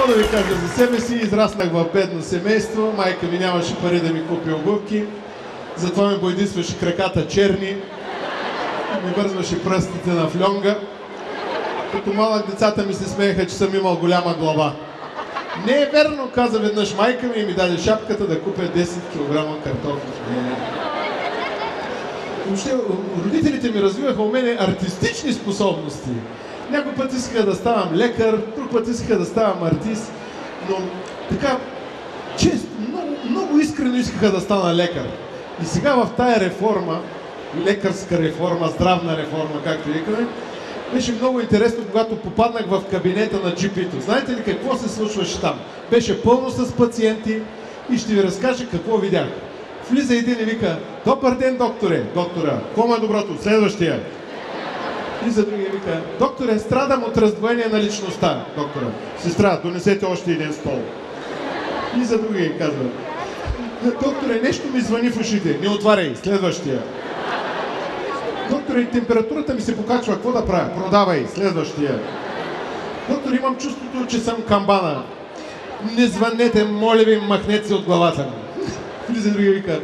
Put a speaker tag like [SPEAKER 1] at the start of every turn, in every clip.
[SPEAKER 1] Какво да ви кажа за себе си? Израснах в бедно семейство, майка ми нямаше пари да ми купи обувки, затова ми бойдисваше краката черни, ми вързваше пръстите на фльонга. Като малък децата ми се смееха, че съм имал голяма глава. Не е верно, каза веднъж майка ми и ми даде шапката да купя 10 кг картофи. Въобще, родителите ми развиваха у мене артистични способности. Някой път искаха да ставам лекар, друг път искаха да ставам артист, но така, често, много искрено искаха да стана лекар. И сега в тая реформа, лекарска реформа, здравна реформа, както викаме, беше много интересно, когато попаднах в кабинета на GP-то. Знаете ли какво се случваше там? Беше пълно с пациенти и ще ви разкажа какво видях. Влиза един и вика: добър ден, докторе. Доктора: какво е доброто? Следващия. Влиза другия и вика: докторе, страдам от раздвоение на личността. Доктора: сестра, донесете още един стол. Влиза другия и казва: докторе, нещо ми звъни в ушите. Не отваряй. Следващия. Докторе, температурата ми се покачва. Какво да правя? Продавай. Следващия. Доктор, имам чувството, че съм камбана. Не звънете, моля ви, махнете се от главата ми. Влиза другия и вика: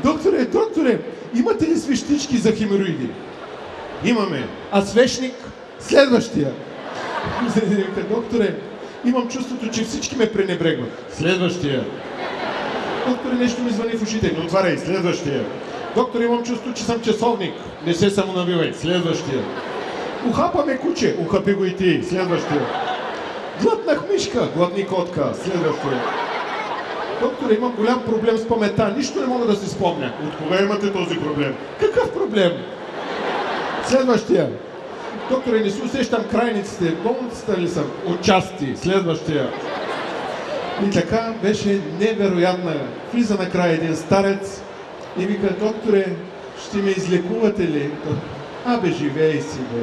[SPEAKER 1] докторе, имате ли свещички за хемороиди? Имаме. А свещник? Следващия. Влиза и вика: докторе, имам чувството, че всички ме пренебрегват. Следващия. Докторе, нещо ми звъни в ушите. Не отваряй. Следващия. Доктор, имам чувство, че съм часовник. Не се самонавивай. Следващия. Ухапа ме куче. Ухапи го и ти. Следващия. Глътнах мишка. Глътни котка. Следващия. Доктор, имам голям проблем с паметта. Нищо не мога да си спомня. От кога имате този проблем? Какъв проблем? Следващия. Докторе, не си усещам крайниците. В болницата ли съм? Отчасти. Следващия. И така беше невероятна. Влиза накрая един старец и вика: докторе, ще ме излекувате ли? Абе, живей си, бе.